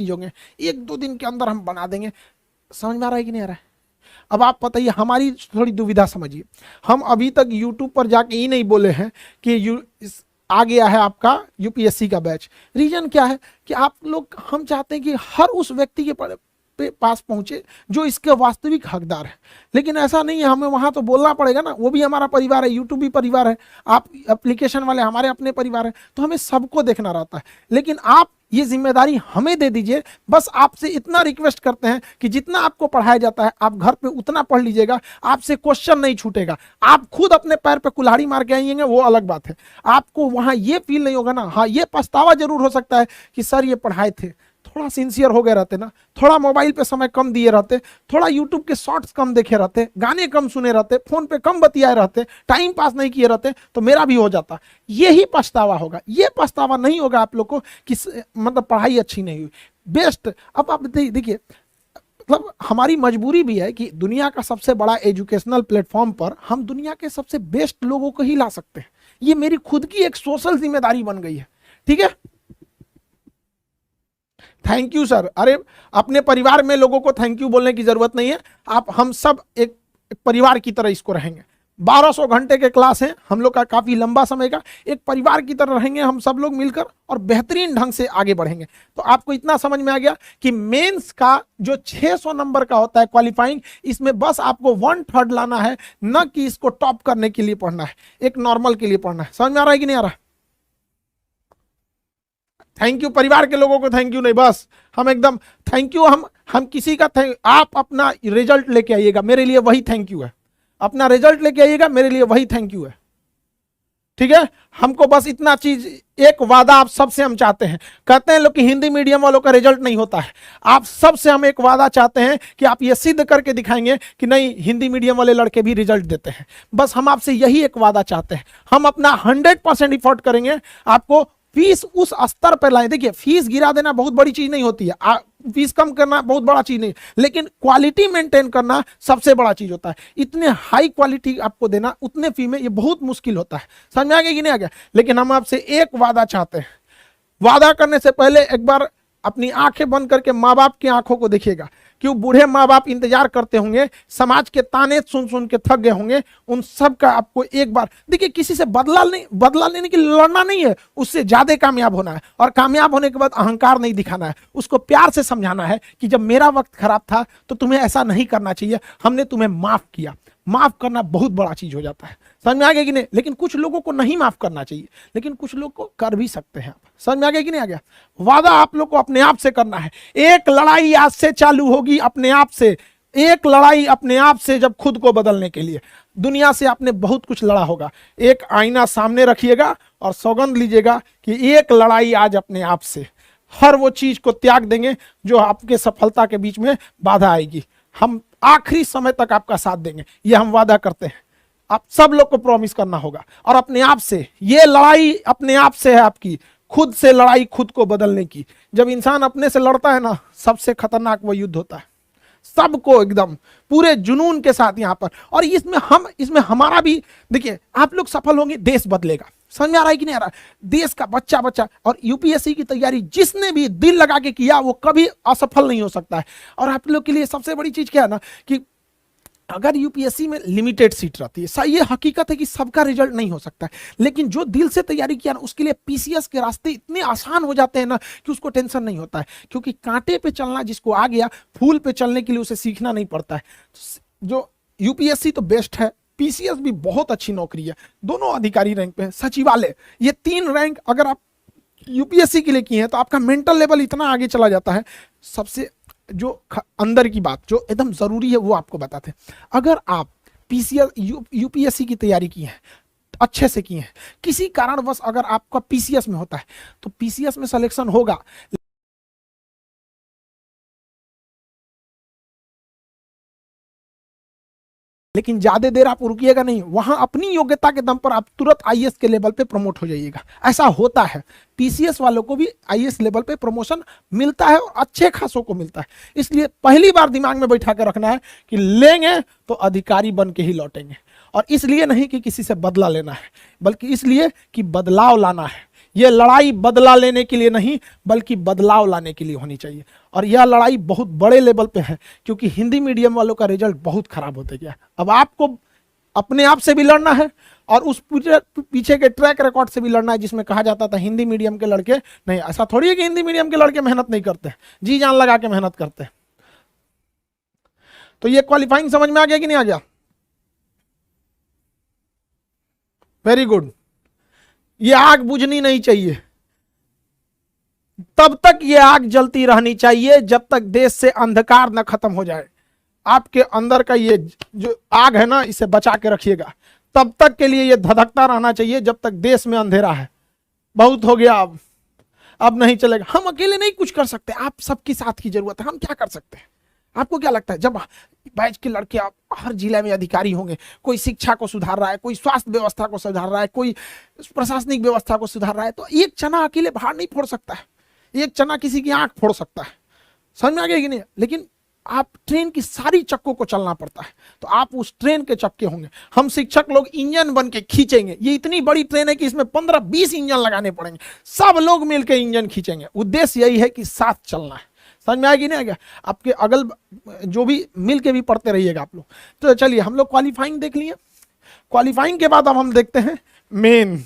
होंगे, 1-2 दिन के अंदर हम बना देंगे। समझ में आ रहा है कि नहीं आ रहा है? अब आप बताइए, हमारी थोड़ी दुविधा समझिए। हम अभी तक यूट्यूब पर जाके ही नहीं बोले हैं कि आ गया है आपका यूपीएससी का बैच। रीजन क्या है कि आप लोग, हम चाहते हैं कि हर उस व्यक्ति के पास पहुंचे जो इसके वास्तविक हकदार है। लेकिन ऐसा नहीं है, हमें वहां तो बोलना पड़ेगा ना, वो भी हमारा परिवार है, यूट्यूब भी परिवार है, आप एप्लीकेशन वाले हमारे अपने परिवार है, तो हमें सबको देखना रहता है। लेकिन आप ये जिम्मेदारी हमें दे दीजिए। बस आपसे इतना रिक्वेस्ट करते हैं कि जितना आपको पढ़ाया जाता है आप घर पे उतना पढ़ लीजिएगा, आपसे क्वेश्चन नहीं छूटेगा। आप खुद अपने पैर पे कुल्हाड़ी मार के आएंगे वो अलग बात है, आपको वहां ये फील नहीं होगा ना। हाँ, ये पछतावा जरूर हो सकता है कि सर ये पढ़ाए थे, थोड़ा सिंसियर हो गए रहते ना, थोड़ा मोबाइल पे समय कम दिए रहते, थोड़ा यूट्यूब के शॉर्ट्स कम देखे रहते, गाने कम सुने रहते, फोन पे कम बतियाए रहते, टाइम पास नहीं किए रहते, तो मेरा भी हो जाता। यही पछतावा होगा, ये पछतावा नहीं होगा आप लोग को कि मतलब पढ़ाई अच्छी नहीं हुई। बेस्ट। अब आप देखिए, मतलब हमारी मजबूरी भी है कि दुनिया का सबसे बड़ा एजुकेशनल प्लेटफॉर्म पर हम दुनिया के सबसे बेस्ट लोगों को ही ला सकते हैं। ये मेरी खुद की एक सोशल जिम्मेदारी बन गई है। ठीक है, थैंक यू सर। अरे अपने परिवार में लोगों को थैंक यू बोलने की जरूरत नहीं है, आप हम सब एक परिवार की तरह इसको रहेंगे। 1200 घंटे के क्लास हैं हम लोग का, काफी लंबा समय का, एक परिवार की तरह रहेंगे हम सब लोग मिलकर और बेहतरीन ढंग से आगे बढ़ेंगे। तो आपको इतना समझ में आ गया कि मेंस का जो 600 नंबर का होता है क्वालिफाइंग, इसमें बस आपको 1/3 लाना है, न कि इसको टॉप करने के लिए पढ़ना है, एक नॉर्मल के लिए पढ़ना है। समझ में आ रहा है कि नहीं आ रहा? थैंक यू परिवार के लोगों को थैंक यू नहीं, बस हम एकदम थैंक यू, हम किसी का थैंक, आप अपना रिजल्ट लेके आइएगा, मेरे लिए वही थैंक यू है। अपना रिजल्ट लेके आइएगा, मेरे लिए वही थैंक यू है। ठीक है, हमको बस इतना चीज, एक वादा आप सबसे हम चाहते हैं। कहते हैं लोग कि हिंदी मीडियम वालों का रिजल्ट नहीं होता है, आप सबसे हम एक वादा चाहते हैं कि आप ये सिद्ध करके दिखाएंगे कि नहीं, हिंदी मीडियम वाले लड़के भी रिजल्ट देते हैं। बस हम आपसे यही एक वादा चाहते हैं। हम अपना 100% इफोर्ट करेंगे, आपको फीस उस स्तर पर लाएं। देखिए, फीस गिरा देना बहुत बड़ी चीज नहीं होती है, फीस कम करना बहुत बड़ा चीज नहीं, लेकिन क्वालिटी मेंटेन करना सबसे बड़ा चीज होता है। इतने हाई क्वालिटी आपको देना उतने फी में, ये बहुत मुश्किल होता है। समझ में आ गया कि नहीं आ गया? लेकिन हम आपसे एक वादा चाहते हैं। वादा करने से पहले एक बार अपनी आंखें बंद करके माँ बाप की आंखों को देखिएगा, क्यों बूढ़े माँ बाप इंतजार करते होंगे, समाज के ताने सुन सुन के थक गए होंगे, उन सब का आपको एक बार देखिए, किसी से बदला लेने के लिए लड़ना नहीं है, उससे ज्यादा कामयाब होना है। और कामयाब होने के बाद अहंकार नहीं दिखाना है, उसको प्यार से समझाना है कि जब मेरा वक्त खराब था तो तुम्हें ऐसा नहीं करना चाहिए, हमने तुम्हें माफ किया। माफ करना बहुत बड़ा चीज हो जाता है। समझ में आ गया कि नहीं? लेकिन कुछ लोगों को नहीं माफ करना चाहिए, लेकिन कुछ लोग को कर भी सकते हैं आप। समझ में आ गया कि नहीं आ गया? वादा आप लोग को अपने आप से करना है। एक लड़ाई आज से चालू होगी अपने आप से, एक लड़ाई अपने आप से, जब खुद को बदलने के लिए। दुनिया से आपने बहुत कुछ लड़ा होगा, एक आईना सामने रखिएगा और सौगंध लीजिएगा कि एक लड़ाई आज अपने आप से, हर वो चीज को त्याग देंगे जो आपके सफलता के बीच में बाधा आएगी। हम आखिरी समय तक आपका साथ देंगे, ये हम वादा करते हैं। आप सब लोग को प्रॉमिस करना होगा। और अपने आप से, ये लड़ाई अपने आप से है आपकी, खुद से लड़ाई, खुद को बदलने की। जब इंसान अपने से लड़ता है ना, सबसे खतरनाक वो युद्ध होता है। सबको एकदम पूरे जुनून के साथ यहाँ पर, और इसमें हमारा भी, देखिए आप लोग सफल होंगे, देश बदलेगा। समझ में आ रहा है कि नहीं आ रहा? देश का बच्चा और यूपीएससी की तैयारी जिसने भी दिल लगा के किया वो कभी असफल नहीं हो सकता है। और आप लोग के लिए सबसे बड़ी चीज क्या है ना, कि अगर यूपीएससी में लिमिटेड सीट रहती है, ये हकीकत है कि सबका रिजल्ट नहीं हो सकता है, लेकिन जो दिल से तैयारी किया ना, उसके लिए पीसीएस के रास्ते इतने आसान हो जाते हैं ना कि उसको टेंशन नहीं होता है। क्योंकि कांटे पे चलना जिसको आ गया, फूल पे चलने के लिए उसे सीखना नहीं पड़ता है। जो यूपीएससी तो बेस्ट है, पीसीएस भी बहुत अच्छी नौकरी है, दोनों अधिकारी रैंक पे है, सचिवालय, ये 3 रैंक अगर आप यूपीएससी के लिए किए हैं तो आपका मेंटल लेवल इतना आगे चला जाता है। सबसे जो अंदर की बात जो एकदम जरूरी है वो आपको बताते हैं। अगर आप पीसीएस यूपीएससी की तैयारी की है, अच्छे से की है, किसी कारणवश अगर आपका पीसीएस में होता है तो पीसीएस में सिलेक्शन होगा, लेकिन ज्यादा देर आप रुकिएगा नहीं, वहां अपनी योग्यता के दम पर आप तुरंत आईएएस के लेवल पे प्रमोट हो जाइएगा। ऐसा होता है, पीसीएस वालों को भी आईएएस लेवल पे प्रमोशन मिलता है और अच्छे खासों को मिलता है। इसलिए पहली बार दिमाग में बैठा कर रखना है कि लेंगे तो अधिकारी बन के ही लौटेंगे। और इसलिए नहीं कि किसी से बदला लेना है, बल्कि इसलिए कि बदलाव लाना है। ये लड़ाई बदला लेने के लिए नहीं बल्कि बदलाव लाने के लिए होनी चाहिए। और यह लड़ाई बहुत बड़े लेवल पे है, क्योंकि हिंदी मीडियम वालों का रिजल्ट बहुत खराब होते गया। अब आपको अपने आप से भी लड़ना है और उस पीछे के ट्रैक रिकॉर्ड से भी लड़ना है, जिसमें कहा जाता था हिंदी मीडियम के लड़के नहीं, ऐसा थोड़ी है कि हिंदी मीडियम के लड़के मेहनत नहीं करते, जी जान लगा के मेहनत करते हैं। तो ये क्वालिफाइंग समझ में आ गया कि नहीं आ गया? Very good. ये आग बुझनी नहीं चाहिए, तब तक ये आग जलती रहनी चाहिए जब तक देश से अंधकार न खत्म हो जाए। आपके अंदर का ये जो आग है ना, इसे बचा के रखिएगा, तब तक के लिए ये धधकता रहना चाहिए जब तक देश में अंधेरा है। बहुत हो गया, अब नहीं चलेगा। हम अकेले नहीं कुछ कर सकते, आप सबकी साथ की जरूरत है। हम क्या कर सकते हैं? आपको क्या लगता है, जब बैच के लड़के आप हर जिले में अधिकारी होंगे, कोई शिक्षा को सुधार रहा है, कोई स्वास्थ्य व्यवस्था को सुधार रहा है, कोई प्रशासनिक व्यवस्था को सुधार रहा है, तो एक चना अकेले बाहर नहीं फोड़ सकता है, एक चना किसी की आंख फोड़ सकता है। समझ में आ गया कि नहीं? लेकिन आप ट्रेन की सारी चक्कों को चलना पड़ता है, तो आप उस ट्रेन के चक्के होंगे। हम शिक्षक लोग इंजन बन के खींचेंगे। ये इतनी बड़ी ट्रेन है कि इसमें 15-20 इंजन लगाने पड़ेंगे, सब लोग मिलकर इंजन खींचेंगे। उद्देश्य यही है कि साथ चलना है। समझ में आएगी नहीं आ गया? आपके अगल जो भी मिल के भी पढ़ते रहिएगा आप लोग। तो चलिए, हम लोग क्वालिफाइंग देख लिए। क्वालिफाइंग के बाद अब हम देखते हैं मेन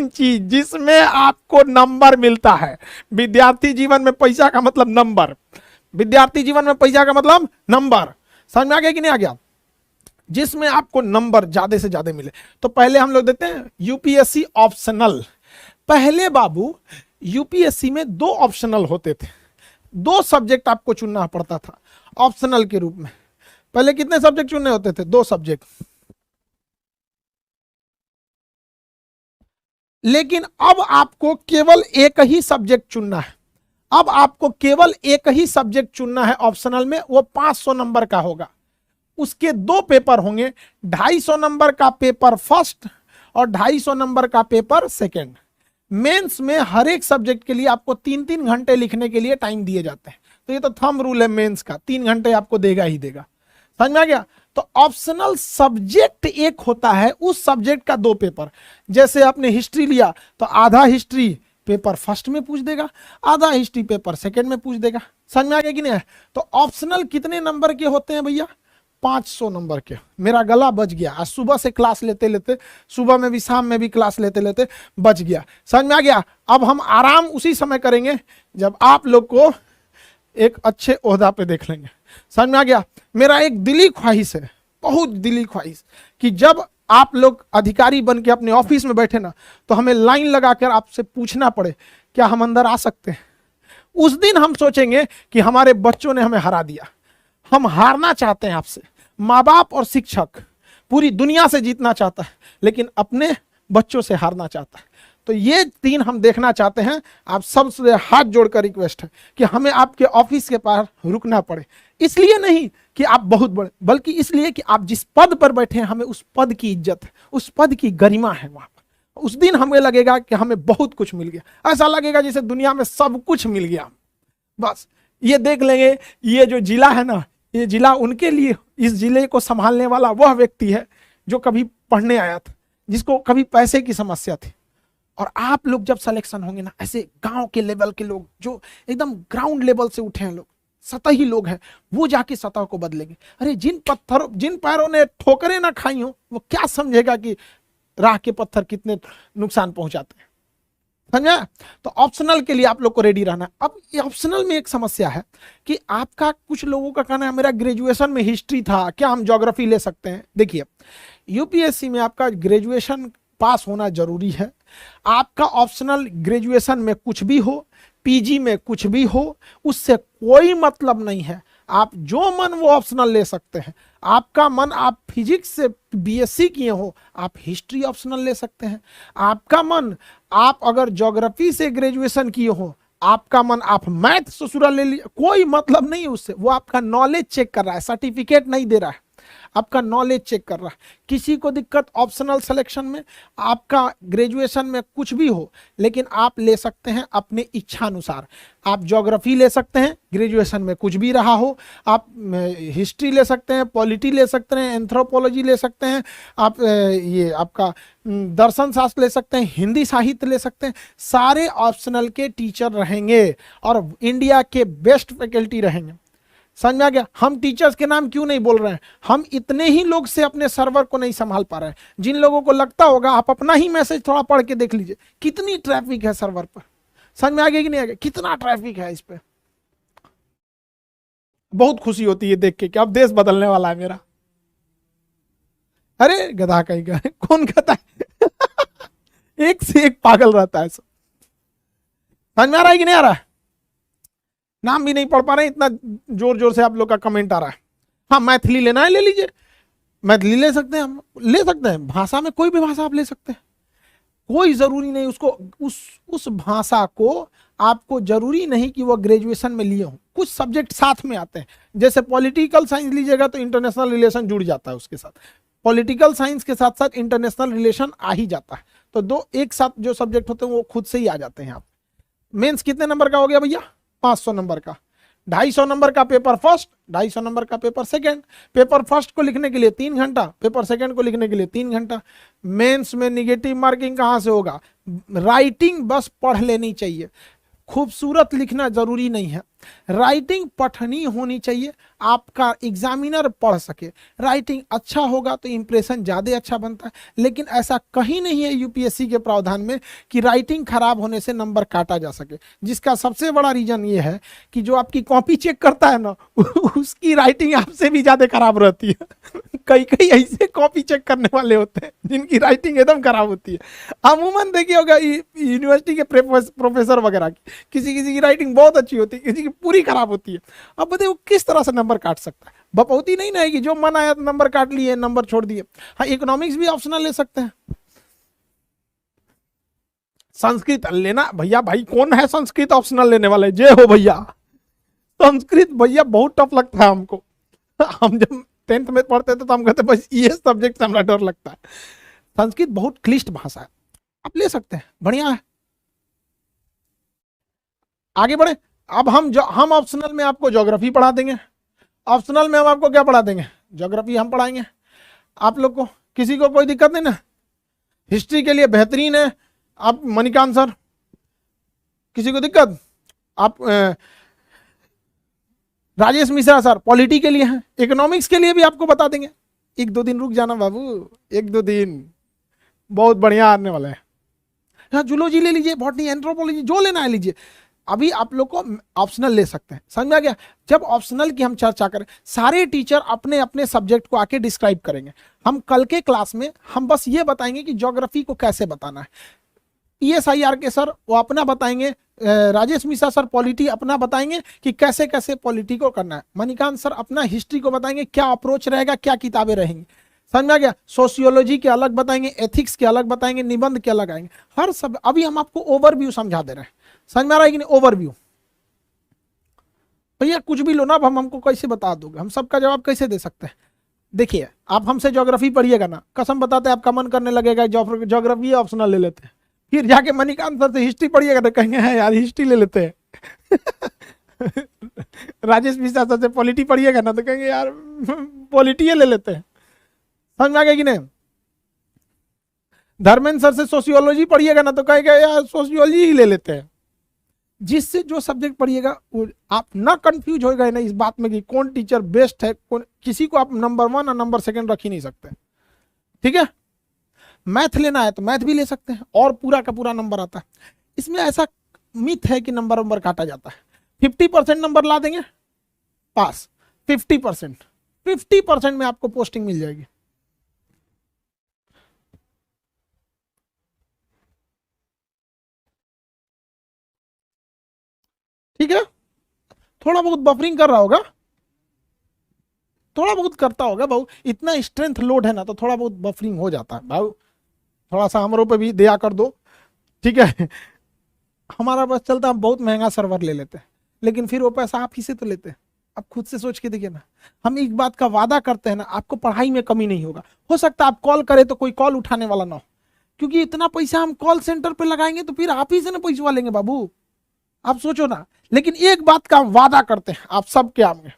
चीज, जिसमें आपको नंबर मिलता है। विद्यार्थी जीवन में पैसा का मतलब नंबर, विद्यार्थी जीवन में पैसा का मतलब नंबर। समझ में आ गया कि नहीं आ गया? जिसमें आपको नंबर ज्यादा से ज्यादा मिले। तो पहले हम लोग देखते हैं यूपीएससी ऑप्शनल। पहले बाबू यूपीएससी में 2 ऑप्शनल होते थे, 2 सब्जेक्ट आपको चुनना पड़ता था ऑप्शनल के रूप में। पहले कितने सब्जेक्ट चुनने होते थे? 2 सब्जेक्ट। लेकिन अब आपको केवल एक ही सब्जेक्ट चुनना है। अब आपको केवल एक ही सब्जेक्ट चुनना है ऑप्शनल में, वो 500 नंबर का होगा। उसके 2 पेपर होंगे, 250 नंबर का पेपर फर्स्ट और 250 नंबर का पेपर सेकंड। मेंस में हर एक सब्जेक्ट के लिए आपको 3-3 घंटे लिखने के लिए टाइम दिए जाते हैं। तो ये तो थंब रूल है मेंस का, 3 घंटे आपको देगा ही देगा। समझ में आ गया? तो ऑप्शनल सब्जेक्ट एक होता है, उस सब्जेक्ट का 2 पेपर। जैसे आपने हिस्ट्री लिया तो आधा हिस्ट्री पेपर फर्स्ट में पूछ देगा, आधा हिस्ट्री पेपर सेकंड में पूछ देगा। समझ में आ गया कि नहीं? तो ऑप्शनल कितने नंबर के होते हैं भैया? 500 नंबर के। मेरा गला बच गया, आज सुबह से क्लास लेते लेते, सुबह में भी शाम में भी क्लास लेते लेते बच गया। समझ में आ गया? अब हम आराम उसी समय करेंगे जब आप लोग को एक अच्छे ओहदा पे देख लेंगे। समझ में आ गया? मेरा एक दिली ख्वाहिश है, बहुत दिली ख्वाहिश, कि जब आप लोग अधिकारी बन के अपने ऑफिस में बैठे ना, तो हमें लाइन लगाकर आपसे पूछना पड़े क्या हम अंदर आ सकते हैं। उस दिन हम सोचेंगे कि हमारे बच्चों ने हमें हरा दिया। हम हारना चाहते हैं आपसे। माँ बाप और शिक्षक पूरी दुनिया से जीतना चाहता है, लेकिन अपने बच्चों से हारना चाहता है। तो ये 3 हम देखना चाहते हैं। आप सबसे हाथ जोड़कर रिक्वेस्ट है कि हमें आपके ऑफिस के पास रुकना पड़े। इसलिए नहीं कि आप बहुत बड़े, बल्कि इसलिए कि आप जिस पद पर बैठे हैं, हमें उस पद की इज्जत है, उस पद की गरिमा है वहां पर। उस दिन हमें लगेगा कि हमें बहुत कुछ मिल गया। ऐसा लगेगा जैसे दुनिया में सब कुछ मिल गया। बस ये देख लेंगे, ये जो जिला है ना, ये जिला उनके लिए, इस जिले को संभालने वाला वह व्यक्ति है जो कभी पढ़ने आया था, जिसको कभी पैसे की समस्या थी। और आप लोग जब सिलेक्शन होंगे ना, ऐसे गांव के लेवल के लोग जो एकदम ग्राउंड लेवल से उठे हैं लोग, सतही लोग हैं, वो जाके सतह को बदलेंगे। अरे जिन पैरों ने ठोकरें ना खाई हो, वो क्या समझेगा कि राह के पत्थर कितने नुकसान पहुंचाते हैं। समझा? तो ऑप्शनल के लिए आप लोग को रेडी रहना है। अब ऑप्शनल में एक समस्या है कि आपका, कुछ लोगों का कहना है मेरा ग्रेजुएशन में हिस्ट्री था, क्या हम ज्योग्राफी ले सकते हैं? देखिए, यूपीएससी में आपका ग्रेजुएशन पास होना जरूरी है। आपका ऑप्शनल ग्रेजुएशन में कुछ भी हो, पीजी में कुछ भी हो, उससे कोई मतलब नहीं है। आप जो मन वो ऑप्शनल ले सकते हैं। आपका मन, आप फिजिक्स से बीएससी किए हो, आप हिस्ट्री ऑप्शनल ले सकते हैं। आपका मन, आप अगर ज्योग्राफी से ग्रेजुएशन किए हो, आपका मन आप मैथ ससुरा ले लीजिए, कोई मतलब नहीं है उससे। वो आपका नॉलेज चेक कर रहा है, सर्टिफिकेट नहीं दे रहा है। आपका नॉलेज चेक कर रहा है। किसी को दिक्कत ऑप्शनल सिलेक्शन में, आपका ग्रेजुएशन में कुछ भी हो, लेकिन आप ले सकते हैं अपने इच्छा अनुसार। आप ज्योग्राफी ले सकते हैं, ग्रेजुएशन में कुछ भी रहा हो, आप हिस्ट्री ले सकते हैं, पॉलिटी ले सकते हैं, एंथ्रोपोलॉजी ले सकते हैं, आप ये आपका दर्शन शास्त्र ले सकते हैं, हिंदी साहित्य ले सकते हैं। सारे ऑप्शनल के टीचर रहेंगे और इंडिया के बेस्ट फैकल्टी रहेंगे। समझ में आ गया? हम टीचर्स के नाम क्यों नहीं बोल रहे हैं, हम इतने ही लोग से अपने सर्वर को नहीं संभाल पा रहे हैं। जिन लोगों को लगता होगा, आप अपना ही मैसेज थोड़ा पढ़ के देख लीजिए, कितनी ट्रैफिक है सर्वर पर। समझ में आ गया कि नहीं आ गया? कितना ट्रैफिक है इस पे। बहुत खुशी होती है देख के कि अब देश बदलने वाला है मेरा। अरे गधा कहीं का कौन गधा है? एक से एक पागल रहता है। समझ में आ रहा है कि नहीं आ रहा है? नाम भी नहीं पढ़ पा रहे हैं, इतना जोर जोर से आप लोग का कमेंट आ रहा है। हाँ, मैथिली लेना है ले लीजिए, मैथिली ले सकते हैं, हम ले सकते हैं। भाषा में कोई भी भाषा आप ले सकते हैं, कोई जरूरी नहीं उसको, उस भाषा को आपको जरूरी नहीं कि वो ग्रेजुएशन में लिए हो। कुछ सब्जेक्ट साथ में आते हैं, जैसे पॉलिटिकल साइंस लीजिएगा तो इंटरनेशनल रिलेशन जुड़ जाता है उसके साथ, पॉलिटिकल साइंस के साथ साथ इंटरनेशनल रिलेशन आ ही जाता है। तो दो एक साथ जो सब्जेक्ट होते हैं वो खुद से ही आ जाते हैं। आप मेंस कितने नंबर का हो गया भैया? 500 नंबर का। 250 नंबर का पेपर फर्स्ट, 250 नंबर का पेपर सेकंड। पेपर फर्स्ट को लिखने के लिए 3 घंटा, पेपर सेकंड को लिखने के लिए 3 घंटा। मेंस में निगेटिव मार्किंग कहां से होगा? राइटिंग बस पढ़ लेनी चाहिए, खूबसूरत लिखना जरूरी नहीं है। राइटिंग पठनी होनी चाहिए, आपका एग्जामिनर पढ़ सके। राइटिंग अच्छा होगा तो इंप्रेशन ज़्यादा अच्छा बनता है, लेकिन ऐसा कहीं नहीं है यूपीएससी के प्रावधान में कि राइटिंग खराब होने से नंबर काटा जा सके। जिसका सबसे बड़ा रीजन ये है कि जो आपकी कॉपी चेक करता है ना, उसकी राइटिंग आपसे भी ज़्यादा खराब रहती है। कई कई ऐसे कॉपी चेक करने वाले होते हैं जिनकी राइटिंग एकदम खराब होती है। अमूमन देखिए होगा यूनिवर्सिटी के प्रोफेसर वगैरह की, किसी किसी की राइटिंग बहुत अच्छी होती है, किसी की पूरी खराब होती है। अब बताइए वो किस तरह से नंबर काट सकता है? बपौती नहीं ना है कि जो मन आया तो नंबर काट लिए, नंबर छोड़ दिए। हाँ, इकोनॉमिक्स भी ऑप्शनल ले सकते हैं। संस्कृत लेना भैया, भाई कौन है संस्कृत ऑप्शनल लेने वाले? जय हो भैया। संस्कृत भैया बहुत टफ लगता है हमको। हम जब 10th में पढ़ते थे तो हम कहते बस ये सब्जेक्ट से हमारा डर लगता है। संस्कृत बहुत क्लिष्ट भाषा है, आप ले सकते हैं, बढ़िया है। आगे बढ़े। अब हम ऑप्शनल में आपको ज्योग्राफी पढ़ा देंगे। ऑप्शनल में हम आपको क्या पढ़ा देंगे? ज्योग्राफी हम पढ़ाएंगे आप लोग को। किसी को कोई दिक्कत नहीं ना? हिस्ट्री के लिए बेहतरीन है आप मणिकांत सर। किसी को दिक्कत? आप राजेश मिश्रा सर पॉलिटी के लिए हैं। इकोनॉमिक्स के लिए भी आपको बता देंगे। 1-2 दिन रुक जाना बाबू, 1-2 दिन, बहुत बढ़िया आने वाला है। हाँ, जूलॉजी ले लीजिए, बॉटनी, एंथ्रोपोलॉजी, जो लेना है लीजिए। अभी आप लोग को ऑप्शनल ले सकते हैं। समझ में आ गया? जब ऑप्शनल की हम चर्चा करें, सारे टीचर अपने अपने सब्जेक्ट को आके डिस्क्राइब करेंगे। हम कल के क्लास में हम बस ये बताएंगे कि ज्योग्राफी को कैसे बताना है। ESIR के सर वो अपना बताएंगे, राजेश मिश्रा सर पॉलिटी अपना बताएंगे कि कैसे कैसे पॉलिटी को करना है। मणिकांत सर अपना हिस्ट्री को बताएंगे, क्या अप्रोच रहेगा, क्या किताबें रहेंगी। समझ में आ गया? सोशियोलॉजी के अलग बताएंगे, एथिक्स के अलग बताएंगे, निबंध के अलग आएंगे, हर सब। अभी हम आपको ओवरव्यू समझा दे रहे हैं। समझ में आ रहा है कि नहीं? ओवरव्यू। भैया कुछ भी लो ना, अब हमको कैसे बता दोगे? हम सबका जवाब कैसे दे सकते हैं? देखिए, आप हमसे ज्योग्राफी पढ़िएगा ना, कसम बताते हैं आपका मन करने लगेगा ज्योग्राफी ऑप्शनल ले लेते हैं। फिर जाके मणिकांत सर से हिस्ट्री पढ़िएगा तो कहेंगे है यार हिस्ट्री ले लेते हैं। राजेश मिश्रा सर से पॉलिटी पढ़िएगा ना तो कहेंगे यार पॉलिटी ले लेते हैं। समझ में आ गया कि नहीं? धर्मेंद्र सर से सोशियोलॉजी पढ़िएगा ना तो कहेगा यार सोशियोलॉजी ही ले लेते हैं। जिससे जो सब्जेक्ट पढ़िएगा आप ना कंफ्यूज होएगा ना इस बात में कि कौन टीचर बेस्ट है, कौन। किसी को आप नंबर 1 और नंबर 2 रख ही नहीं सकते। ठीक है? मैथ लेना है तो मैथ भी ले सकते हैं और पूरा का पूरा नंबर आता है। इसमें ऐसा मिथ है कि नंबर काटा जाता है। 50% नंबर ला देंगे पास, 50% में आपको पोस्टिंग मिल जाएगी। ठीक है? थोड़ा बहुत बफरिंग कर रहा होगा, थोड़ा बहुत करता होगा भाऊ। इतना स्ट्रेंथ लोड है ना तो थोड़ा बहुत बफरिंग हो जाता है भाऊ। थोड़ा सा हमारों पे भी दया कर दो। ठीक है? हमारा बस चलता, हम बहुत महंगा सर्वर ले लेते हैं, लेकिन फिर वो पैसा आप ही से तो लेते हैं। आप खुद से सोच के देखिए ना, हम एक बात का वादा करते हैं ना, आपको पढ़ाई में कमी नहीं होगा। हो सकता है आप कॉल करें तो कोई कॉल उठाने वाला ना हो, क्योंकि इतना पैसा हम कॉल सेंटर पे लगाएंगे तो फिर आप ही से ना पैसा लेंगे बाबू, आप सोचो ना। लेकिन एक बात का वादा करते हैं आप सबके आगे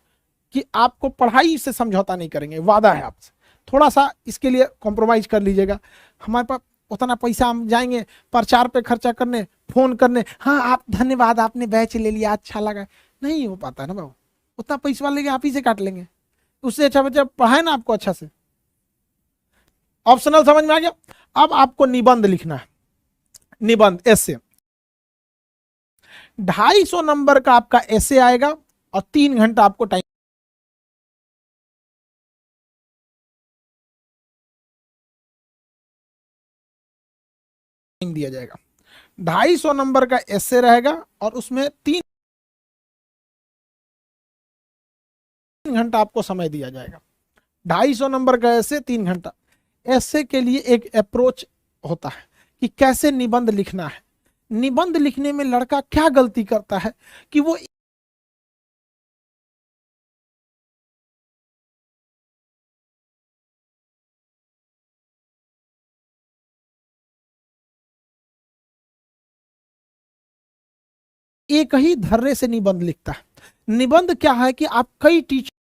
कि आपको पढ़ाई से समझौता नहीं करेंगे, वादा है आपसे। थोड़ा सा इसके लिए कॉम्प्रोमाइज कर लीजिएगा। हमारे पास उतना पैसा, हम जाएंगे प्रचार पे खर्चा करने, फोन करने, हाँ आप धन्यवाद आपने बैच ले लिया अच्छा लगा, नहीं हो पाता है ना बाबू। उतना पैसा लेंगे आप ही से काट लेंगे, उससे अच्छा बच्चा पढ़ाए ना आपको अच्छा से। ऑप्शनल समझ में आ गया। अब आपको निबंध लिखना है, निबंध ऐसे 250 नंबर का आपका ऐसे आएगा और 3 घंटा आपको टाइम दिया जाएगा। 250 नंबर का ऐसे रहेगा और उसमें 3 घंटा आपको समय दिया जाएगा। 250 नंबर का ऐसे 3 घंटा। ऐसे के लिए एक अप्रोच होता है कि कैसे निबंध लिखना है। निबंध लिखने में लड़का क्या गलती करता है कि वो एक ही धर्रे से निबंध लिखता है। निबंध क्या है कि आप कई टीचरों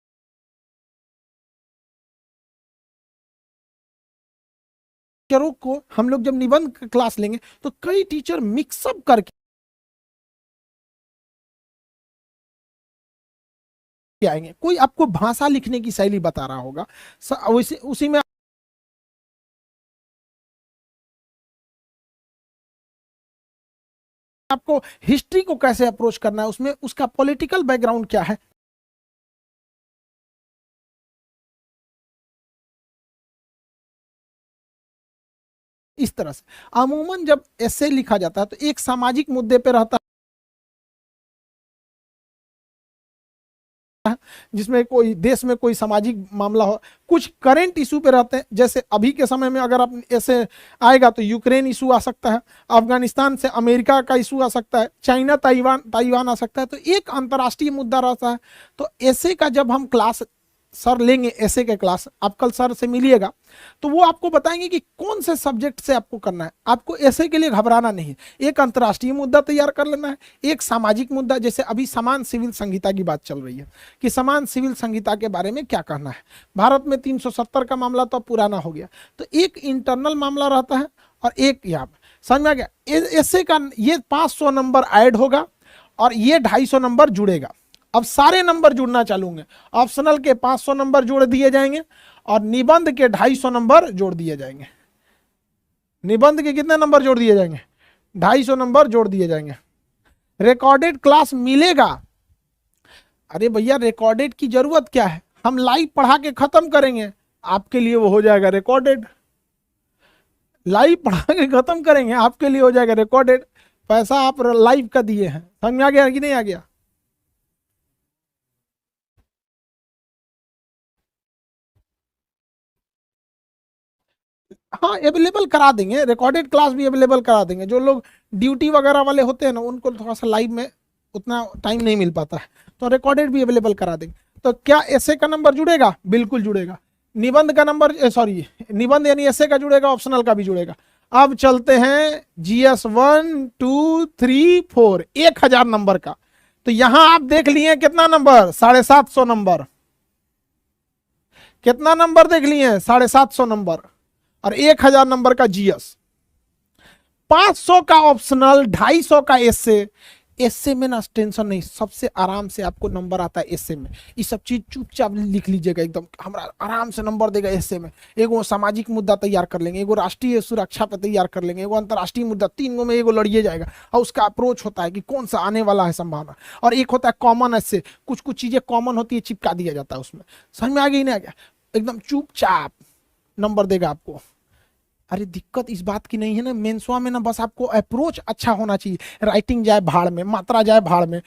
को, हम लोग जब निबंध क्लास लेंगे तो कई टीचर मिक्सअप करके आएंगे। कोई आपको भाषा लिखने की शैली बता रहा होगा, वैसे उसी में आपको हिस्ट्री को कैसे अप्रोच करना है, उसमें उसका पॉलिटिकल बैकग्राउंड क्या है, इस तरह से। अमूमन जब ऐसे लिखा जाता है तो एक सामाजिक मुद्दे पे रहता है, जिसमें कोई देश में कोई सामाजिक मामला हो, कुछ करंट इशू पे रहते हैं। जैसे अभी के समय में अगर आप ऐसे आएगा तो यूक्रेन इशू आ सकता है, अफगानिस्तान से अमेरिका का इशू आ सकता है, चाइना ताइवान आ सकता है, तो एक अंतर्राष्ट्रीय मुद्दा रहता है। तो ऐसे का जब हम क्लास सर लेंगे, ऐसे के क्लास आप कल सर से मिलिएगा तो वो आपको बताएंगे कि कौन से सब्जेक्ट से आपको करना है। आपको ऐसे के लिए घबराना नहीं है, एक अंतर्राष्ट्रीय मुद्दा तैयार कर लेना है, एक सामाजिक मुद्दा। जैसे अभी समान सिविल संहिता की बात चल रही है कि समान सिविल संहिता के बारे में क्या कहना है। भारत में 370 का मामला तो पुराना हो गया, तो एक इंटरनल मामला रहता है और एक यहाँ पे। समझ में आ गया। ऐसे का ये 500 नंबर ऐड होगा और ये 250 नंबर जुड़ेगा। अब सारे नंबर जुड़ना चालू होंगे। ऑप्शनल के 500 नंबर जोड़ दिए जाएंगे और निबंध के 250 नंबर जोड़ दिए जाएंगे। निबंध के कितने नंबर जोड़ दिए जाएंगे? 250 नंबर जोड़ दिए जाएंगे। रिकॉर्डेड क्लास मिलेगा। अरे भैया रिकॉर्डेड की जरूरत क्या है, हम लाइव पढ़ा के खत्म करेंगे, आपके लिए वो हो जाएगा रिकॉर्डेड। लाइव पढ़ा के खत्म करेंगे, आपके लिए हो जाएगा रिकॉर्डेड। पैसा आप लाइव का दिए हैं। समझ में आ गया कि नहीं आ गया? हाँ अवेलेबल करा देंगे, रिकॉर्डेड क्लास भी अवेलेबल करा देंगे। जो लोग ड्यूटी वगैरह वाले होते हैं ना, उनको थोड़ा सा लाइव में उतना टाइम नहीं मिल पाता है, तो रिकॉर्डेड भी अवेलेबल करा देंगे। तो क्या ऐसे का नंबर जुड़ेगा? बिल्कुल जुड़ेगा। निबंध का नंबर, सॉरी निबंध यानी ऐसे का जुड़ेगा, ऑप्शनल का भी जुड़ेगा। अब चलते हैं GS 1 2 3 4 1000 नंबर का। तो यहां आप देख लिए कितना नंबर? 750 नंबर। कितना नंबर देख लिए? 750 नंबर और 1000 नंबर का GS। 500 का ऑप्शनल, 250 का एसए। एसए में ना टेंशन नहीं, सबसे आराम से आपको नंबर आता है एसए में। ये सब चीज चुपचाप लिख लीजिएगा, एकदम हमारा आराम से नंबर देगा एसए में। एगो सामाजिक मुद्दा तैयार कर लेंगे, एगो राष्ट्रीय सुरक्षा पे तैयार कर लेंगे, एगो अंतर्राष्ट्रीय मुद्दा, 3 में एगो लड़िए जाएगा। और उसका अप्रोच होता है कि कौन सा आने वाला है संभावना, और एक होता है कॉमन। ऐसे कुछ कुछ चीजें कॉमन होती है, चिपका दिया जाता है उसमें। समझ में आ गई? नहीं आ गया? एकदम चुपचाप नंबर देगा आपको। अरे दिक्कत इस बात की नहीं है ना, मेंसवा में ना बस आपको अप्रोच अच्छा होना चाहिए। राइटिंग जाए भाड़ में, मात्रा जाए भाड़ में,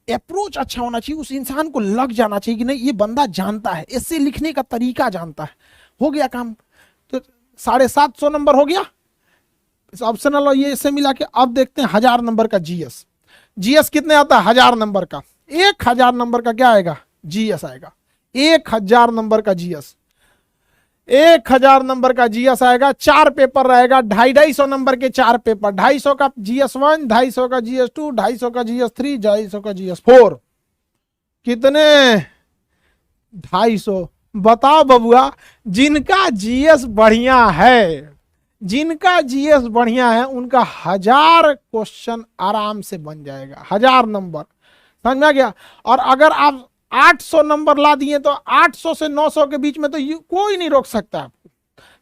अप्रोच अच्छा होना चाहिए। उस इंसान को लग जाना चाहिए कि नहीं ये बंदा जानता है, इससे लिखने का तरीका जानता है। हो गया काम। तो 750 नंबर हो गया ऑप्शनल और ये इससे मिला के। अब देखते हैं 1000 नंबर का GS। GS कितने आता है? 1000 नंबर का। 1000 नंबर का क्या आएगा? जीएस आएगा, 1000 नंबर का जीएस, 1000 नंबर का जीएस आएगा। 4 पेपर रहेगा, 250 नंबर के 4 पेपर, 250 का GS1, 250 का GS2, 250 का GS3, 250 का GS4, कितने 250। बताओ बबुआ, जिनका जीएस बढ़िया है, जिनका जीएस बढ़िया है उनका 1000 क्वेश्चन आराम से बन जाएगा, 1000 नंबर, समझ में आ गया। और अगर आप 800 नंबर ला दिए तो 800 से 900 के बीच में तो कोई नहीं रोक सकता आपको,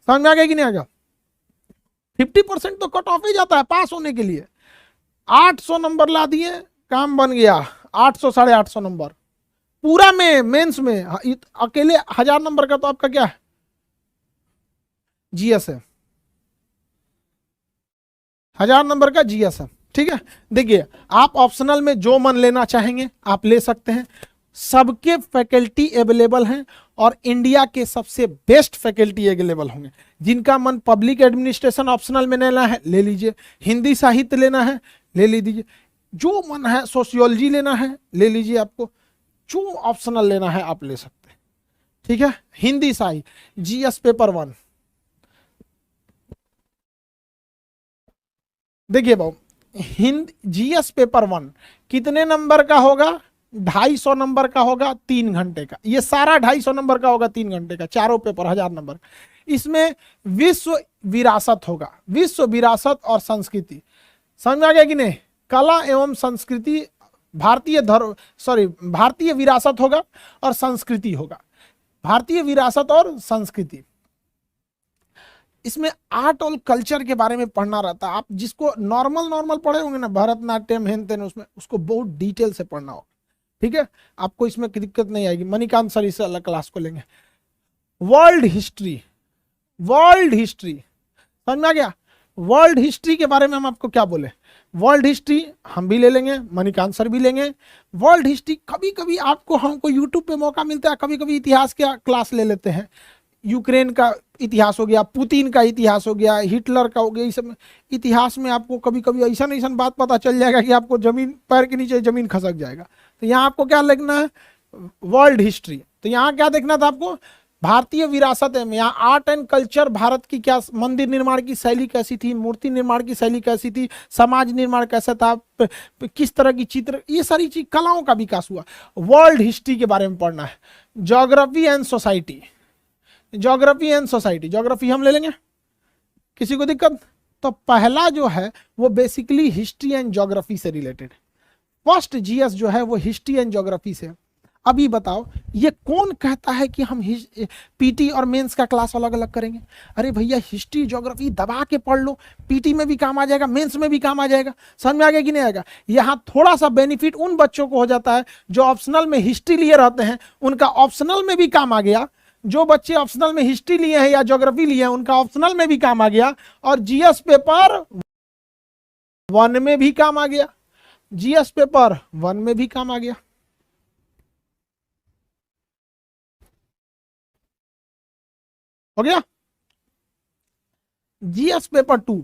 समझ में आ गया कि नहीं आ गया। 50% तो कट ऑफ ही जाता है पास होने के लिए। 800 नंबर ला दिए, काम बन गया। 800 850 नंबर पूरा में, मेंस में अकेले 1000 नंबर का तो आपका क्या है, जीएस है, 1000 नंबर का जीएस है, ठीक है। देखिए, आप ऑप्शनल में जो मन लेना चाहेंगे आप ले सकते हैं, सबके फैकल्टी अवेलेबल हैं और इंडिया के सबसे बेस्ट फैकल्टी अवेलेबल होंगे। जिनका मन पब्लिक एडमिनिस्ट्रेशन ऑप्शनल में लेना है ले लीजिए, हिंदी साहित्य लेना है ले लीजिए, जो मन है सोशियोलॉजी लेना है ले लीजिए, आपको जो ऑप्शनल लेना है आप ले सकते हैं, ठीक है। हिंदी साहित्य जीएस पेपर 1, देखिए बाबू, हिंदी जीएस पेपर 1 कितने नंबर का होगा, 250 नंबर का होगा, 3 घंटे का, ये सारा 250 नंबर का होगा, 3 घंटे का, चारों पेपर 1000 नंबर। इसमें विश्व विरासत होगा, विश्व विरासत और संस्कृति, समझ में आ गया कि नहीं। कला एवं संस्कृति, भारतीय धर्म, सॉरी भारतीय विरासत होगा और संस्कृति होगा, भारतीय विरासत और संस्कृति। इसमें आर्ट और कल्चर के बारे में पढ़ना रहता है। आप जिसको नॉर्मल पढ़े होंगे ना, भरतनाट्यम हेन तेन, उसमें उसको बहुत डिटेल से पढ़ना होगा, ठीक है। आपको इसमें दिक्कत नहीं आएगी, मणिकांत सर इससे अलग क्लास को लेंगे। वर्ल्ड हिस्ट्री, वर्ल्ड हिस्ट्री समझ में आ गया। वर्ल्ड हिस्ट्री के बारे में हम आपको क्या बोले, वर्ल्ड हिस्ट्री हम भी ले लेंगे, मणिकांत सर भी लेंगे। वर्ल्ड हिस्ट्री कभी कभी आपको, हमको यूट्यूब पे मौका मिलता है, कभी कभी इतिहास का क्लास ले लेते हैं। यूक्रेन का इतिहास हो गया, पुतिन का इतिहास हो गया, हिटलर का हो गया, इस सब इतिहास में आपको कभी कभी ऐसा बात पता चल जाएगा कि आपको जमीन, पैर के नीचे जमीन खसक जाएगा। तो यहाँ आपको क्या लिखना है, वर्ल्ड हिस्ट्री। तो यहाँ क्या देखना था आपको, भारतीय विरासत है, यहाँ आर्ट एंड कल्चर, भारत की क्या, मंदिर निर्माण की शैली कैसी थी, मूर्ति निर्माण की शैली कैसी थी, समाज निर्माण कैसा था, किस तरह की चित्र, ये सारी चीज, कलाओं का विकास हुआ। वर्ल्ड हिस्ट्री के बारे में पढ़ना है। Geography and society, geography and society, geography हम ले लेंगे, किसी को दिक्कत। तो पहला जो है वो बेसिकली हिस्ट्री एंड ज्योग्राफी से रिलेटेड, फर्स्ट जीएस जो है वो हिस्ट्री एंड ज्योग्राफी से। अभी बताओ, ये कौन कहता है कि हम पीटी और मेंस का क्लास अलग अलग करेंगे। अरे भैया, हिस्ट्री ज्योग्राफी दबा के पढ़ लो, पीटी में भी काम आ जाएगा, मेंस में भी काम आ जाएगा, समझ में आ गया कि नहीं आएगा। यहाँ थोड़ा सा बेनिफिट उन बच्चों को हो जाता है जो ऑप्शनल में हिस्ट्री लिए रहते हैं, उनका ऑप्शनल में भी काम आ गया। जो बच्चे ऑप्शनल में हिस्ट्री लिए हैं या ज्योग्राफी लिए हैं, उनका ऑप्शनल में भी काम आ गया, और जीएस पेपर 1 में भी काम आ गया, जीएस पेपर 1 में भी काम आ गया। हो गया। जीएस पेपर 2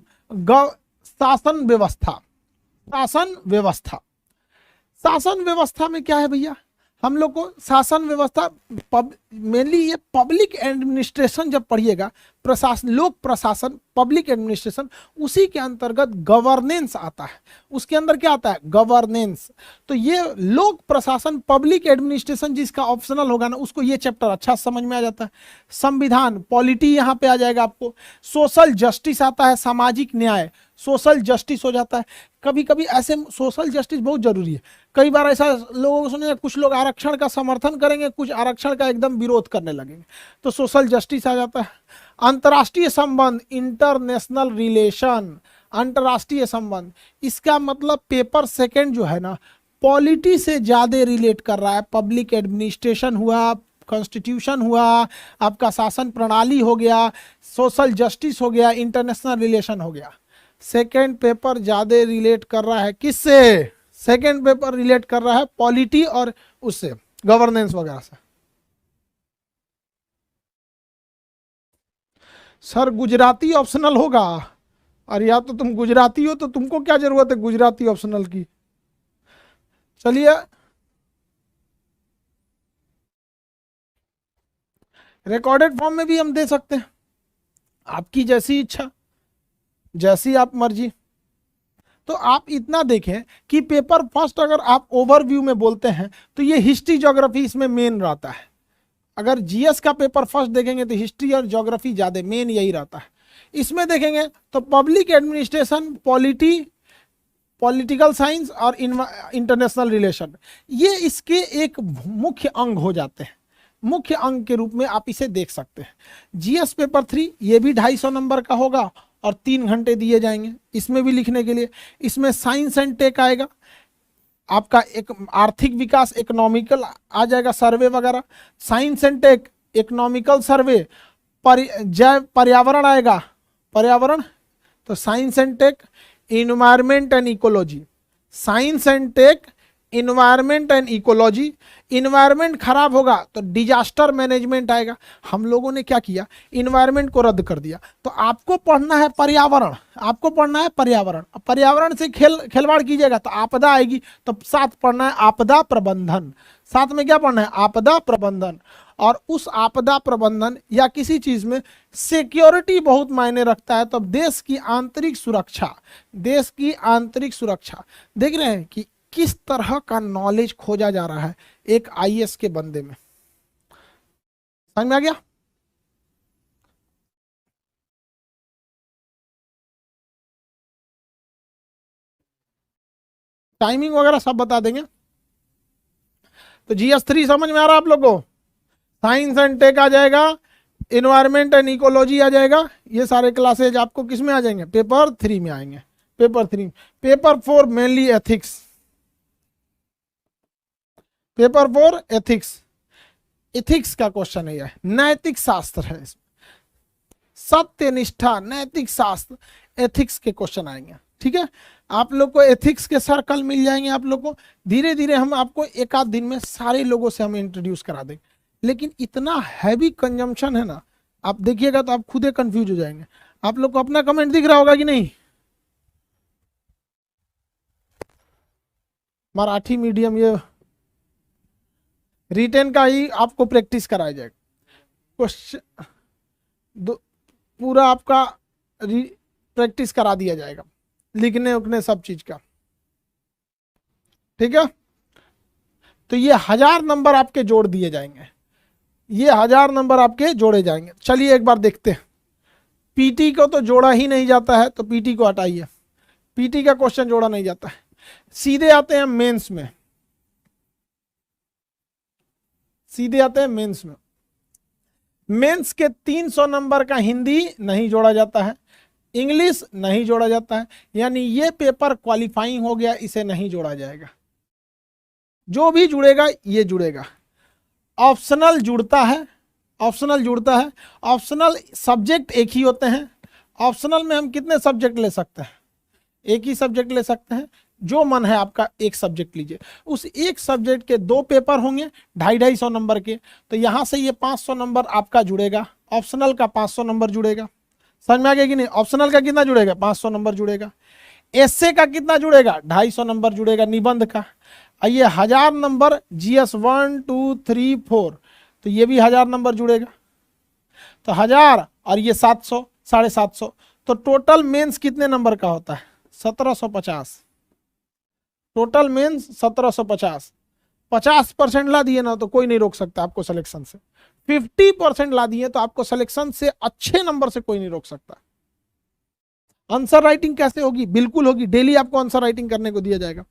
शासन व्यवस्था, शासन व्यवस्था। शासन व्यवस्था में क्या है भैया, हम लोग को शासन व्यवस्था मेनली ये पब्लिक एडमिनिस्ट्रेशन जब पढ़िएगा, प्रशासन, लोक प्रशासन, पब्लिक एडमिनिस्ट्रेशन, उसी के अंतर्गत गवर्नेंस आता है। उसके अंदर क्या आता है, गवर्नेंस। तो ये लोक प्रशासन, पब्लिक एडमिनिस्ट्रेशन जिसका ऑप्शनल होगा ना, उसको ये चैप्टर अच्छा समझ में आ जाता है। संविधान, पॉलिटी यहाँ पे आ जाएगा आपको। सोशल जस्टिस आता है, सामाजिक न्याय, सोशल जस्टिस हो जाता है। कभी कभी ऐसे सोशल जस्टिस बहुत जरूरी है। कई बार ऐसा लोगों को सुनेंगे, कुछ लोग आरक्षण का समर्थन करेंगे, कुछ आरक्षण का एकदम विरोध करने लगेंगे, तो सोशल जस्टिस आ जाता है। अंतर्राष्ट्रीय संबंध, इंटरनेशनल रिलेशन, अंतर्राष्ट्रीय संबंध, इसका मतलब पेपर सेकंड जो है ना, पॉलिटी से ज्यादा रिलेट कर रहा है। पब्लिक एडमिनिस्ट्रेशन हुआ, कॉन्स्टिट्यूशन हुआ, आपका शासन प्रणाली हो गया, सोशल जस्टिस हो गया, इंटरनेशनल रिलेशन हो गया। सेकेंड पेपर ज्यादा रिलेट कर रहा है किससे, सेकेंड पेपर रिलेट कर रहा है पॉलिटी और उससे, गवर्नेंस वगैरह से। सर गुजराती ऑप्शनल होगा, और या तो तुम गुजराती हो तो तुमको क्या जरूरत है गुजराती ऑप्शनल की। चलिए रिकॉर्डेड फॉर्म में भी हम दे सकते हैं, आपकी जैसी इच्छा, जैसी आप मर्जी। तो आप इतना देखें कि पेपर फर्स्ट अगर आप ओवरव्यू में बोलते हैं तो ये हिस्ट्री ज्योग्राफी इसमें मेन रहता है। अगर जीएस का पेपर फर्स्ट देखेंगे तो हिस्ट्री और ज्योग्राफी ज्यादा मेन यही रहता है। इसमें देखेंगे तो पब्लिक एडमिनिस्ट्रेशन, पॉलिटिकल साइंस और इंटरनेशनल रिलेशन, ये इसके एक मुख्य अंग हो जाते हैं। मुख्य अंग के रूप में आप इसे देख सकते हैं। जीएस पेपर 3 ये भी 250 नंबर का होगा और 3 घंटे दिए जाएंगे इसमें भी लिखने के लिए। इसमें साइंस एंड टेक आएगा, आपका एक आर्थिक विकास, इकोनॉमिकल आ जाएगा, सर्वे वगैरह। Science and tech, economical survey, जैव पर्यावरण आएगा, पर्यावरण, तो science and tech. Environment and ecology, science and tech, environment and ecology. Environment खराब होगा तो डिजास्टर मैनेजमेंट आएगा। हम लोगों ने क्या किया, इन्वायरमेंट को रद्द कर दिया, तो आपको पढ़ना है पर्यावरण, आपको पढ़ना है पर्यावरण। पर्यावरण से खिलवाड़ कीजिएगा तो आपदा आएगी, तो साथ पढ़ना है आपदा प्रबंधन। साथ में क्या पढ़ना है, आपदा प्रबंधन। और उस आपदा प्रबंधन या किसी चीज में सिक्योरिटी बहुत मायने रखता है। तो देश की आंतरिक सुरक्षा, देश की आंतरिक सुरक्षा, देख रहे हैं कि किस तरह का नॉलेज खोजा जा रहा है एक आईएएस के बंदे में। समझ में आ गया? टाइमिंग वगैरह सब बता देंगे। तो जीएस 3 समझ में आ रहा है आप लोगों को? साइंस एंड टेक आ जाएगा, इन्वायरमेंट एंड इकोलॉजी आ जाएगा। ये सारे क्लासेज आपको किस में आ जाएंगे, पेपर 3 में आएंगे। Paper 3, paper 4 mainly ethics, paper 4 ethics. Ethics का क्वेश्चन है, यह नैतिक शास्त्र है, सत्यनिष्ठा, नैतिक शास्त्र, एथिक्स के क्वेश्चन आएंगे। ठीक है, आप लोग को एथिक्स के सर कल मिल जाएंगे। आप लोग को धीरे धीरे हम आपको एक आध दिन में सारे लोगों से हम इंट्रोड्यूस करा देंगे। लेकिन इतना हैवी कंजम्पशन है ना, आप देखिएगा तो आप खुद ही कंफ्यूज हो जाएंगे। आप लोग को अपना कमेंट दिख रहा होगा कि नहीं? मराठी मीडियम, ये रिटेन का ही आपको प्रैक्टिस कराया जाएगा। क्वेश्चन पूरा आपका प्रैक्टिस करा दिया जाएगा, लिखने उखने सब चीज का। ठीक है, तो ये 1000 नंबर आपके जोड़ दिए जाएंगे, ये 1000 नंबर आपके जोड़े जाएंगे। चलिए एक बार देखते हैं। पीटी को तो जोड़ा ही नहीं जाता है, तो पीटी को हटाइए, पीटी का क्वेश्चन जोड़ा नहीं जाता है। सीधे आते हैं मेंस में, सीधे आते हैं मेंस में। मेंस के 300 नंबर का हिंदी नहीं जोड़ा जाता है, इंग्लिश नहीं जोड़ा जाता है, यानी ये पेपर क्वालिफाइंग हो गया, इसे नहीं जोड़ा जाएगा। जो भी जुड़ेगा ये जुड़ेगा। ऑप्शनल जुड़ता है, ऑप्शनल जुड़ता है। ऑप्शनल सब्जेक्ट एक ही होते हैं। ऑप्शनल में हम कितने सब्जेक्ट ले सकते हैं, एक ही सब्जेक्ट ले सकते हैं। जो मन है आपका एक सब्जेक्ट लीजिए। उस एक सब्जेक्ट के 2 पेपर होंगे 250-250 नंबर के, तो यहां से ये 500 नंबर आपका जुड़ेगा, ऑप्शनल का 500 नंबर जुड़ेगा। समझ में आ गया कि नहीं? ऑप्शनल का कितना जुड़ेगा, 500 नंबर जुड़ेगा। एसए का कितना जुड़ेगा, 250 नंबर जुड़ेगा निबंध का। ये 1000 नंबर जीएस 1 2 3 4, तो ये भी 1000 नंबर जुड़ेगा। तो 1000 और ये 700, 750, तो टोटल मेंस कितने नंबर का होता है, 1750। Total mains 1750। 50% ला दिए ना तो कोई नहीं रोक सकता आपको सिलेक्शन से। 50% ला दिए तो आपको सिलेक्शन से अच्छे नंबर से कोई नहीं रोक सकता। आंसर राइटिंग कैसे होगी, बिल्कुल होगी। डेली आपको आंसर राइटिंग करने को दिया जाएगा।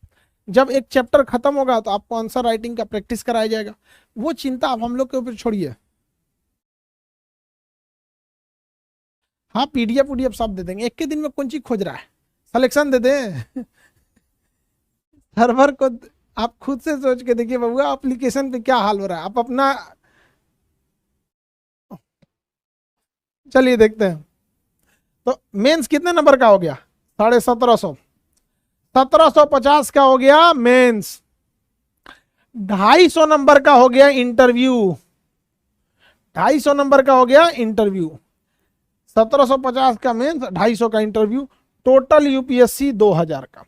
जब एक चैप्टर खत्म होगा तो आपको आंसर राइटिंग का प्रैक्टिस कराया जाएगा। वो चिंता आप हम लोग के ऊपर छोड़िए। हाँ, पीडीएफ सब दे देंगे। एक के दिन में कौन चीज खोज रहा है, सिलेक्शन दे दें। सर्वर को आप खुद से सोच के देखिए बबुआ, एप्लीकेशन पे क्या हाल हो रहा है। आप अपना, चलिए देखते हैं। तो मेंस कितने नंबर का हो गया, 1750। 1750 का हो गया मेंस। 250 नंबर का हो गया इंटरव्यू। 250 नंबर का हो गया इंटरव्यू। 1750 का मेंस, 250 का इंटरव्यू। टोटल यूपीएससी 2000 का।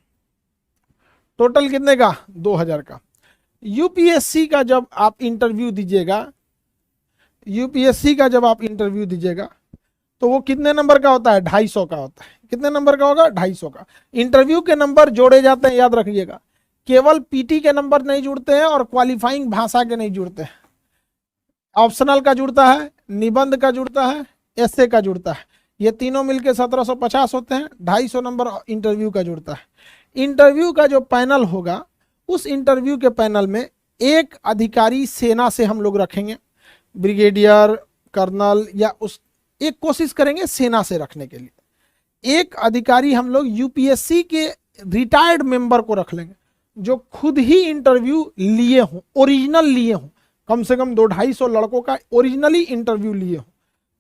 टोटल कितने का, 2000 का। यूपीएससी का जब आप इंटरव्यू दीजिएगा, यूपीएससी का जब आप इंटरव्यू दीजिएगा तो वो कितने नंबर का होता है? 250 का होता है। कितने नंबर का होगा? 250 का। इंटरव्यू के नंबर जोड़े जाते हैं, याद रखिएगा। केवल पीटी के नंबर नहीं जुड़ते हैं और क्वालिफाइंग भाषा के नहीं जुड़ते हैं। ऑप्शनल का जुड़ता है, निबंध का जुड़ता है, एसे का जुड़ता है। ये तीनों मिलके 1750 होते हैं। 250 नंबर इंटरव्यू का जुड़ता है। इंटरव्यू का जो पैनल होगा, उस इंटरव्यू के पैनल में एक अधिकारी सेना से हम लोग रखेंगे, ब्रिगेडियर, कर्नल, या उस एक कोशिश करेंगे सेना से रखने के लिए। एक अधिकारी हम लोग यूपीएससी के रिटायर्ड मेंबर को रख लेंगे, जो खुद ही इंटरव्यू लिए हों, ओरिजिनल लिए हों, कम से कम 200-250 लड़कों का ओरिजिनली इंटरव्यू लिए हों।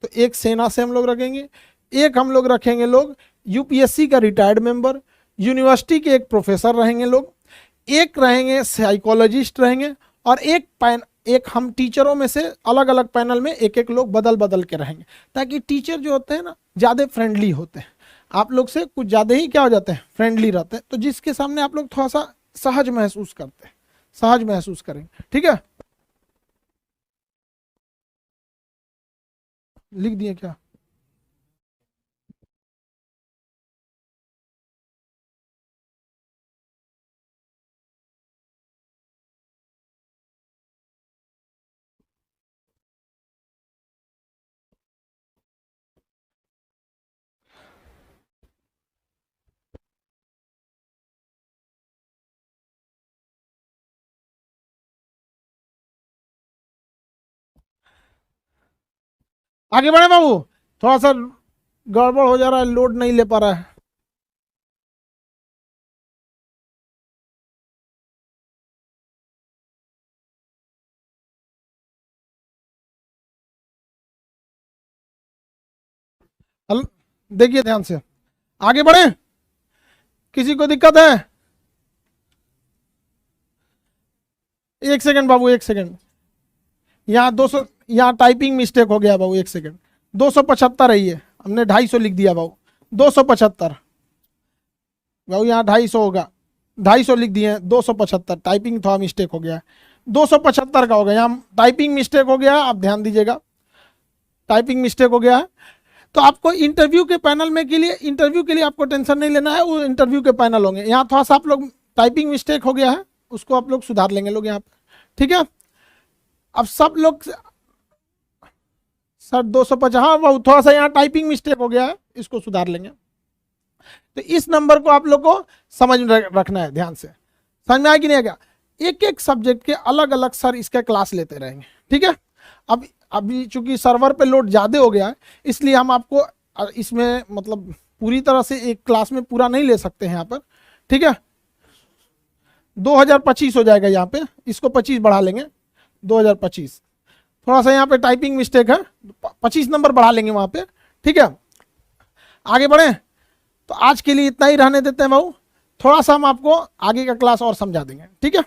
तो एक सेना से हम लोग रखेंगे, एक हम लोग रखेंगे लोग यूपीएससी का रिटायर्ड मेंबर, यूनिवर्सिटी के एक प्रोफेसर रहेंगे लोग, एक रहेंगे साइकोलॉजिस्ट रहेंगे, और एक हम टीचरों में से अलग अलग पैनल में एक एक लोग बदल बदल के रहेंगे, ताकि टीचर जो होते हैं ना ज़्यादा फ्रेंडली होते हैं, आप लोग से कुछ ज़्यादा ही क्या हो जाते हैं, फ्रेंडली रहते हैं। तो जिसके सामने आप लोग थोड़ा सा सहज महसूस करते हैं, सहज महसूस करेंगे। ठीक है, लिख दिए क्या? आगे बढ़े बाबू, थोड़ा सा गड़बड़ हो जा रहा है, लोड नहीं ले पा रहा है। हल देखिए ध्यान से, आगे बढ़े। किसी को दिक्कत है? एक सेकंड बाबू, एक सेकंड। यहाँ 200, यहाँ टाइपिंग मिस्टेक हो गया बाबू, एक सेकंड। 275 है, ये हमने 250 लिख दिया बाबू, 275 बाबू, यहाँ 250 होगा, 250 लिख दिए, 275। टाइपिंग थोड़ा मिस्टेक हो गया, 275 का होगा, यहाँ टाइपिंग मिस्टेक हो गया, आप ध्यान दीजिएगा, टाइपिंग मिस्टेक हो गया है। तो आपको इंटरव्यू के पैनल में के लिए, इंटरव्यू के लिए आपको टेंशन नहीं लेना है, वो इंटरव्यू के पैनल होंगे। यहाँ थोड़ा सा आप लोग टाइपिंग मिस्टेक हो गया है, उसको आप लोग सुधार लेंगे लोग यहाँ पे। ठीक है, अब सब लोग सर 250, हाँ वो थोड़ा सा यहाँ टाइपिंग मिस्टेक हो गया है, इसको सुधार लेंगे। तो इस नंबर को आप लोग को समझ में रखना है, ध्यान से। समझ में आया कि नहीं आया? एक एक सब्जेक्ट के अलग अलग सर इसका क्लास लेते रहेंगे। ठीक है, अब अभी चूंकि सर्वर पे लोड ज़्यादा हो गया है, इसलिए हम आपको इसमें मतलब पूरी तरह से एक क्लास में पूरा नहीं ले सकते हैं यहाँ पर। ठीक है, 2025 हो जाएगा यहाँ पे, इसको 25 बढ़ा लेंगे, 2025। थोड़ा सा यहाँ पे टाइपिंग मिस्टेक है, 25 नंबर बढ़ा लेंगे वहाँ पे। ठीक है, आगे बढ़े। तो आज के लिए इतना ही रहने देते हैं भाऊ, थोड़ा सा हम आपको आगे का क्लास और समझा देंगे। ठीक है।